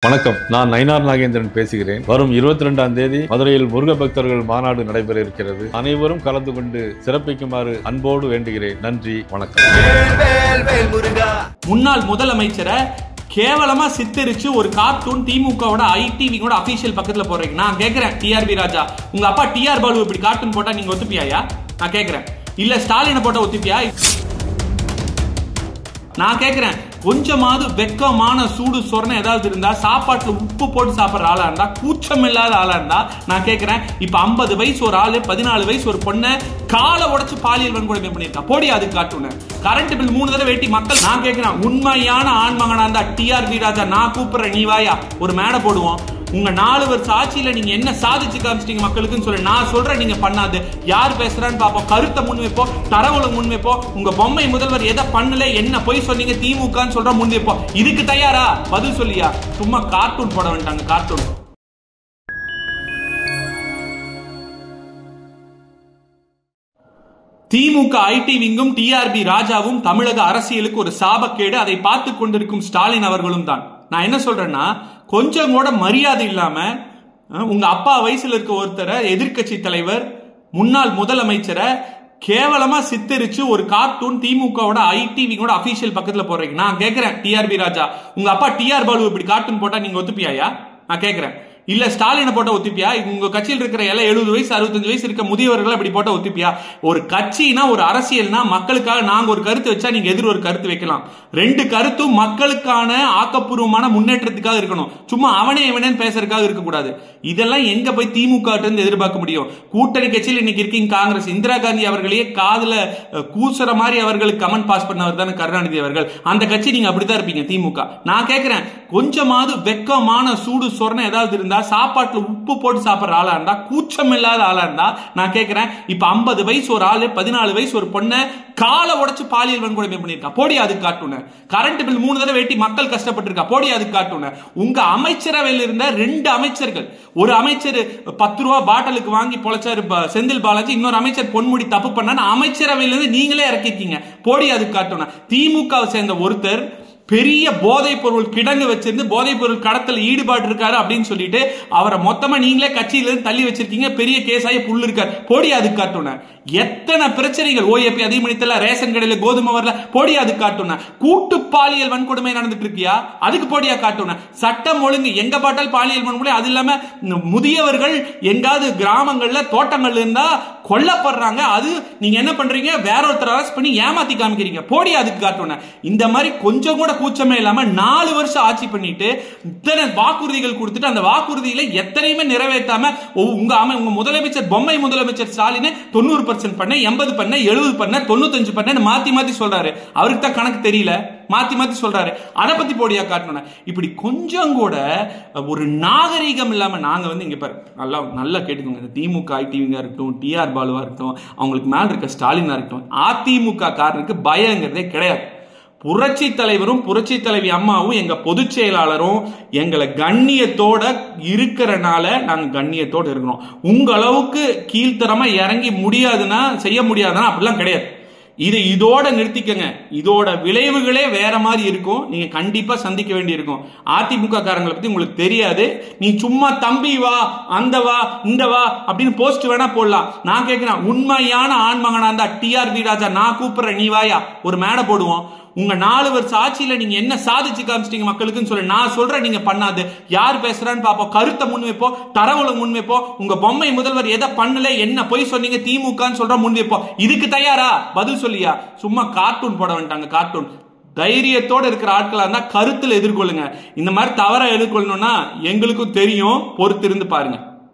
வணக்கம், நான் நயினார் நாகேந்திரன் பேசுகிறேன். வரும் 22ஆம் தேதி மதுரையில் முருக பக்தர்கள் மாநாடு நடைபெற இருக்கிறது. அனைவரும் கலந்து கொண்டு சிறப்பிக்குமாறு அன்போடு வேண்டுகிறேன். நன்றி, வணக்கம். முன்னாள் முதலமைச்சரை கேவலமா சித்தரிச்சு ஒரு கார்ட்டூன் திமுகவோட ஐடிவியோட அபிஷியல் பக்கத்துல போடுறீங்க. நான் கேக்குறேன், டிஆர்பி ராஜா, உங்க அப்பா டிஆர் பாலு இப்படி கார்ட்டூன் போட்டா நீங்க ஒத்துப்பியாயா? நான் கேக்குறேன். இல்ல ஸ்டாலினை போட்டா ஒத்துப்பியா? நான் கேக்குறேன், கொஞ்சமாவது வெக்கமான சூடு சொரணை ஏதாவது இருந்தா, சாப்பாட்டுல உப்பு போட்டு சாப்பிடுற ஆளா இருந்தா, கூச்சம் இல்லாத ஆளா இருந்தா, நான் கேக்குறேன், இப்ப 50 வயசு ஒரு ஆளு 14 வயசு ஒரு பொண்ணை காலை உடைச்சு பாலியல் வன்கொடுமை பண்ணிருக்கா. போடி அது காட்டுன கரண்ட் பில் 3 தடவை வெட்டி மக்கள். நான் கேக்குறேன், உண்மையான ஆண்மகனா இருந்தா டிஆர்பி ராஜா, நான் கூப்பிடுறேன், நீ வாயா, ஒரு மேடை போடுவோம். உங்க 4 வருஷ ஆட்சியில நீங்க என்ன சாதிச்சு காமிச்சிட்டீங்க மக்களுக்குன்னு சொல்லி நான் சொல்றேன். நீங்க பண்ணாது யார் பேசுறான்னு பாப்போம். கருத்தை முன்வைப்போம், தரவுல முன்வைப்போம். உங்க பொம்மை முதல்வர் எதை பண்ணல, என்ன போய் சொன்னீங்க திமுகன்னு சொல்ற முன்வைப்போம். இதுக்கு தயாரா? பதில் சொல்லியா? சும்மா கார்ட்டூன் போட வேண்டாங்க, கார்ட்டூன். திமுக ஐடி விங்கும் டிஆர்பி ராஜாவும் தமிழக அரசியலுக்கு ஒரு சாபக்கேடு. அதை பார்த்து கொண்டிருக்கும் ஸ்டாலின் அவர்களும் தான். நான் என்ன சொல்றேன்னா, கொஞ்சம் கூட மரியாதை இல்லாம உங்க அப்பா வயசுல இருக்க ஒருத்தரை, எதிர்கட்சி தலைவர், முன்னாள் முதலமைச்சரை கேவலமா சித்தரிச்சு ஒரு கார்ட்டூன் திமுகவோட ஐடிவியோட அபிஷியல் பக்கத்துல போடுறீங்க. நான் கேக்குறேன், டிஆர்பி ராஜா, உங்க அப்பா டிஆர் பாலு இப்படி கார்ட்டூன் போட்டா நீங்க ஒத்துப்பியாயா? நான் கேக்குறேன். இல்ல ஸ்டாலினை போட்ட ஒத்துப்பியா? உங்க கட்சியில் இருக்கிற எல்லாம் 70 வயசு 65 வயசு இருக்க முதியவர்கள் அப்படி போட்ட ஒத்துப்பியா? ஒரு கட்சினா, ஒரு அரசியல்னா, மக்களுக்காக நாங்க ஒரு கருத்து வச்சா நீங்க எதிர் ஒரு கருத்து வைக்கலாம். 2 கருத்தும் மக்களுக்கான ஆக்கப்பூர்வமான முன்னேற்றத்துக்காக இருக்கணும். சும்மா அவனே இவனே பேசுறதுக்காக இருக்கக்கூடாது. இதெல்லாம் எங்க போய் திமுக எதிர்பார்க்க முடியும்? கூட்டணி கட்சியில் இன்னைக்கு இருக்கீங்க காங்கிரஸ். இந்திரா காந்தி அவர்களையே காதுல கூசுற மாதிரி அவர்களுக்கு கமெண்ட் பாஸ் பண்ணவர் தானே கருணாநிதி அவர்கள். அந்த கட்சி நீங்க அப்படித்தான் இருப்பீங்க திமுக. நான் கேட்கிறேன், கொஞ்சமாவது வெக்கமான சூடு சொரணை ஏதாவது இருந்தா, சாப்பாட்டுல உப்பு போட்டு சாப்பிடுற ஆளா இருந்தா, கூச்சம் இல்லாத ஆளா இருந்தா, நான் கேக்குறேன், இப்ப 50 வயசு ஒரு ஆளு 14 வயசு ஒரு பொண்ணை காலை உடைச்சு பாலியல் வன்கொடுமை பண்ணிருக்கா. போடி அது காட்டுன கரண்ட் பில் 3 தடவை வெட்டி மக்கள் கஷ்டப்பட்டு இருக்கா. போடி அது காட்டுன. உங்க அமைச்சரவையில் இருந்த 2 அமைச்சர்கள், ஒரு அமைச்சர் 10 ரூபாய் பாட்டிலுக்கு வாங்கி பொழைச்சாரு செந்தில் பாலாஜி, இன்னொரு அமைச்சர் பொன்முடி தப்பு பண்ணா, அமைச்சரவையிலிருந்து நீங்களே இறக்கிருக்கீங்க. போடி அது காட்டுன. திமுக சேர்ந்த ஒருத்தர் பெரிய போதைப் பொருள் கிடங்கு வச்சிருந்து போதைப் பொருள் கடத்தல் ஈடுபாடு இருக்காரு அப்படின்னு சொல்லிட்டு அவரை மொத்தமா நீங்களே கட்சியிலிருந்து தள்ளி வச்சிருக்கீங்க. பெரிய கேஸாய புல் இருக்காரு. போடி அது காட்டுன. எத்தனை பிரச்சனைகள், ஓஏபி அதிகமணித்தல, ரேஷன் கடையில கோதுமை வரல, போடி அது காட்டுன. கூட்டு பாலியல் வன்கொடுமை நடந்துட்டு இருக்கியா, அதுக்கு போடியா காட்டுன. சட்டம் ஒழுங்கு எங்க பாட்டால் பாலியல் வன்கொடுமை. அது இல்லாம முதியவர்கள் எங்காவது கிராமங்கள்ல தோட்டங்கள்ல இருந்தா கொல்லப்படுறாங்க. அது நீங்க என்ன பண்றீங்க, வேற ஒருத்தர் அரெஸ்ட் பண்ணி ஏமாத்தி காமிக்கிறீங்க. போடி அதுக்கு காட்டுன. இந்த மாதிரி கொஞ்சம் கூட கூச்சமே இல்லாம 4 வருஷம் ஆட்சி பண்ணிட்டு இத்தனை வாக்குறுதிகள் கொடுத்துட்டு, அந்த வாக்குறுதிகளை எத்தனையுமே நிறைவேற்றாம உங்க முதலமைச்சர், பொம்மை முதலமைச்சர் ஸ்டாலின் 90% பண்ண, 80 பண்ண, 70 பண்ண, 95 பண்ண மாத்தி மாத்தி சொல்றாரு. அவருக்கு தான் கணக்கு தெரியல, மாத்தி மாத்தி சொல்றாரு. அதை பத்தி போடியா காட்டணும். இப்படி கொஞ்சம் கூட ஒரு நாகரீகம் இல்லாம நாங்க இங்க பாரு, நல்லா கேட்டுக்கோங்க. திமுக ஐடிவிங்கா இருக்கட்டும், டிஆர் பாலுவா இருக்கட்டும், அவங்களுக்கு மேல இருக்க ஸ்டாலினா இருக்கட்டும், அதிமுக காரனுக்கு பயங்கிறதே கிடையாது. புரட்சி தலைவரும் புரட்சி தலைவி அம்மாவும் எங்க பொதுச் செயலாளரும் எங்களை கண்ணியத்தோட இருக்கிறனால நாங்க கண்ணியத்தோட இருக்கிறோம். உங்க அளவுக்கு கீழ்த்தரமா இறங்கி முடியாதுன்னா, செய்ய முடியாதுன்னா அப்படிலாம் கிடையாது. இதோட நிறுத்திக்கங்க. இதோட விளைவுகளே வேற மாதிரி இருக்கும். நீங்க கண்டிப்பா சந்திக்க வேண்டி இருக்கும். அதிமுக காரங்களை பத்தி உங்களுக்கு தெரியாது. நீ சும்மா தம்பி வா, அந்த வா, இந்த வா அப்படின்னு போஸ்ட் வேணா போடலாம். நான் கேட்கிறேன், உண்மையான ஆண்மகனா இருந்தா டிஆர்பி ராஜா, நான் கூப்பிடுறேன், நீ வாயா, ஒரு மேடை போடுவோம். உங்க 4 வருஷ ஆட்சியில நீங்க என்ன சாதிச்சு காமிச்சிட்டீங்க மக்களுக்குன்னு சொல்லி நான் சொல்றேன். நீங்க பண்ணாது யார் பேசுறான்னு பாப்போம். கருத்தை முன்வைப்போம், தரவுல முன்வைப்போம். உங்க பொம்மை முதல்வர் எதை பண்ணல, என்ன போய் சொன்னீங்க திமுகன்னு சொல்ற முன்வைப்போம். இதுக்கு தயாரா? பதில் சொல்லியா? சும்மா கார்ட்டூன் போட வேண்டாங்க, கார்ட்டூன். தைரியத்தோட இருக்கிற ஆட்களா இருந்தா கருத்துல எதிர்கொள்ளுங்க. இந்த மாதிரி தவற எதிர்கொள்ளணும்னா எங்களுக்கும் தெரியும். பொறுத்திருந்து பாருங்க.